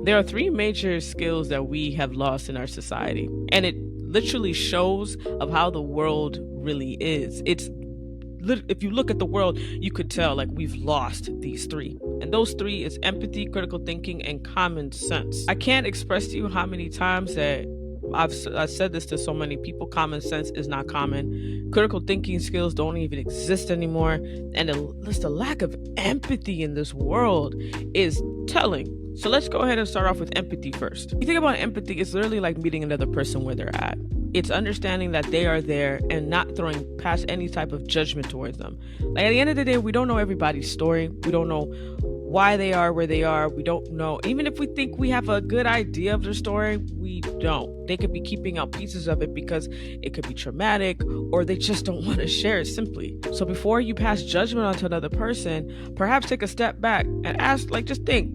There are three major skills that we have lost in our society, and it literally shows of how the world really is. If you look at the world, you could tell like we've lost these three. And those three is empathy, critical thinking, and common sense. I can't express to you how many times that I've said this to so many people. Common sense is not common. Critical thinking skills don't even exist anymore. And the lack of empathy in this world is telling. So let's go ahead and start off with empathy first. You think about empathy, it's literally like meeting another person where they're at. It's understanding that they are there and not throwing past any type of judgment towards them. Like at the end of the day, we don't know everybody's story. We don't know why they are where they are. We don't know. Even if we think we have a good idea of their story, we don't. They could be keeping out pieces of it because it could be traumatic or they just don't want to share it simply. So before you pass judgment onto another person, perhaps take a step back and ask, like, just think,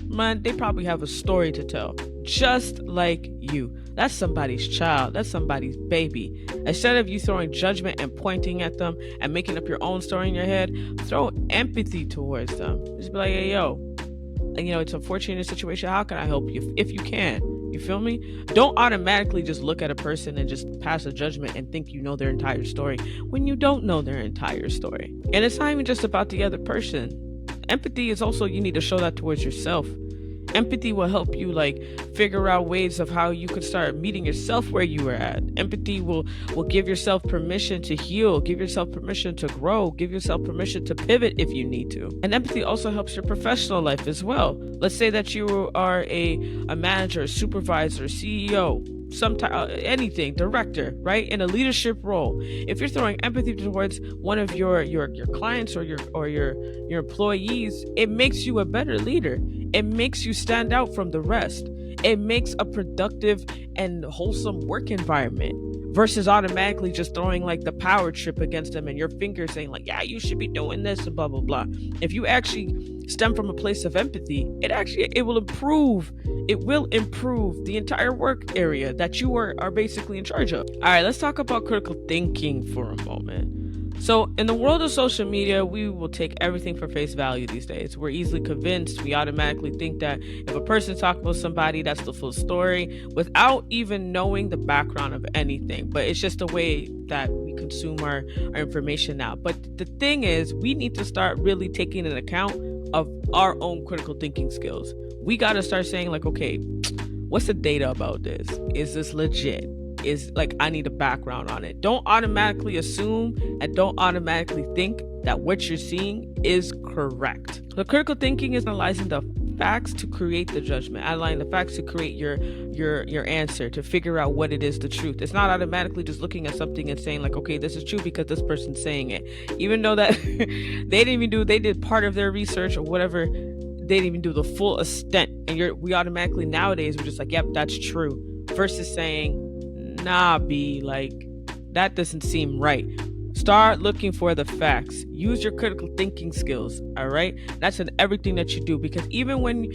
man, they probably have a story to tell, just like you. That's somebody's child. That's somebody's baby. Instead of you throwing judgment and pointing at them and making up your own story in your head, throw empathy towards them. Just be like, hey, yo, it's unfortunate in a situation. How can I help you? If you can. You feel me? Don't automatically just look at a person and just pass a judgment and think you know their entire story when you don't know their entire story. And it's not even just about the other person. Empathy is also, you need to show that towards yourself. Empathy will help you figure out ways of how you could start meeting yourself where you are at. Empathy will give yourself permission to heal, give yourself permission to grow, give yourself permission to pivot if you need to. And empathy also helps your professional life as well. Let's say that you are a manager, supervisor, CEO, anything, director, right, in a leadership role. If you're throwing empathy towards one of your clients or your employees, it makes you a better leader. It makes you stand out from the rest. It makes a productive and wholesome work environment versus automatically just throwing the power trip against them and your finger saying yeah, you should be doing this and blah blah blah. If you actually stem from a place of empathy, it will improve the entire work area that you are basically in charge of. All right, let's talk about critical thinking for a moment. So in the world of social media, we will take everything for face value these days. We're easily convinced. We automatically think that if a person's talking about somebody, that's the full story without even knowing the background of anything. But it's just the way that we consume our information now. But the thing is, we need to start really taking an account of our own critical thinking skills. We got to start saying okay, what's the data about this? Is this legit? I need a background on it. Don't automatically assume and don't automatically think that what you're seeing is correct. The critical thinking is analyzing the facts to create the judgment, analyzing the facts to create your answer, to figure out what it is, the truth. It's not automatically just looking at something and saying okay, this is true because this person's saying it, even though that they did part of their research or whatever. They didn't even do the full extent, and we automatically nowadays we're just yep, that's true, versus saying, nah, B, that doesn't seem right. Start looking for the facts. Use your critical thinking skills, all right? That's in everything that you do, because even when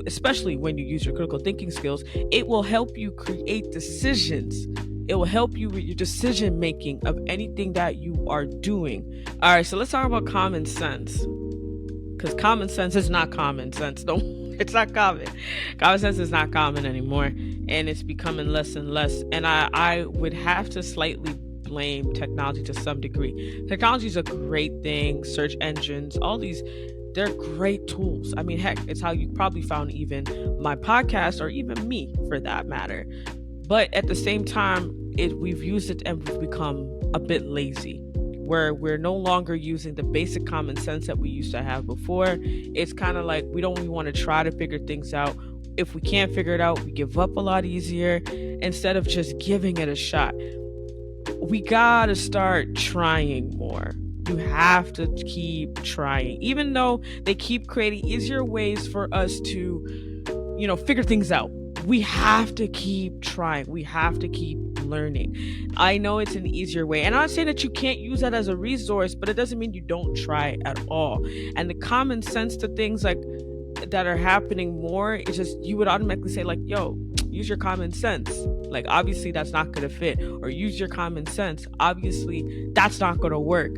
especially when you use your critical thinking skills, it will help you create decisions. It will help you with your decision making of anything that you are doing. All right, so let's talk about common sense, because common sense is not common sense. It's not common. Common sense is not common anymore, and it's becoming less and less. And I would have to slightly blame technology to some degree. Technology is a great thing. Search engines, all these, they're great tools. I mean, heck, it's how you probably found even my podcast, or even me for that matter. But at the same time, we've used it and we've become a bit lazy, where we're no longer using the basic common sense that we used to have before. It's kind of we don't even want to try to figure things out. If we can't figure it out, we give up a lot easier instead of just giving it a shot. We gotta start trying more. You have to keep trying, even though they keep creating easier ways for us to, figure things out. We have to keep trying. We have to keep learning. I know it's an easier way, and I'm not saying that you can't use that as a resource, but it doesn't mean you don't try at all. And the common sense to things that are happening more, it's just you would automatically say yo, use your common sense. Obviously that's not going to fit, or use your common sense. Obviously that's not going to work.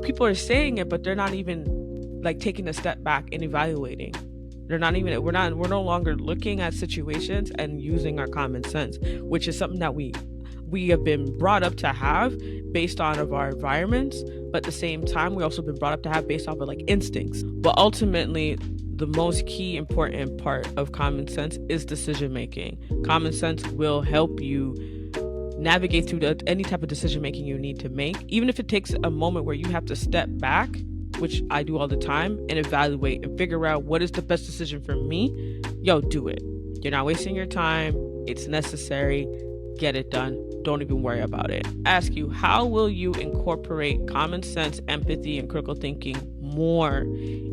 People are saying it, but they're not even taking a step back and evaluating. They're not even we're no longer looking at situations and using our common sense, which is something that we have been brought up to have based on of our environments, but at the same time we also been brought up to have based off of like instincts. But ultimately, the most key important part of common sense is decision making. Common sense will help you navigate through any type of decision making you need to make, even if it takes a moment where you have to step back, which I do all the time, and evaluate and figure out what is the best decision for me. Yo, do it. You're not wasting your time. It's necessary. Get it done. Don't even worry about it. Ask you, how will you incorporate common sense, empathy, and critical thinking more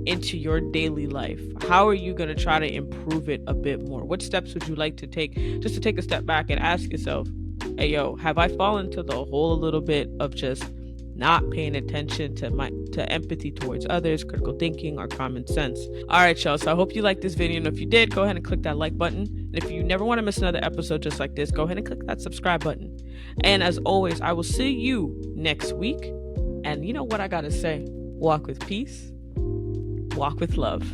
into your daily life? How are you going to try to improve it a bit more? What steps would you like to take just to take a step back and ask yourself, hey, yo, have I fallen into the hole a little bit of just not paying attention to empathy towards others, critical thinking, or common sense? All right, y'all. So I hope you liked this video. And if you did, go ahead and click that like button. And if you never want to miss another episode just like this, go ahead and click that subscribe button. And as always, I will see you next week. And you know what I got to say? Walk with peace. Walk with love.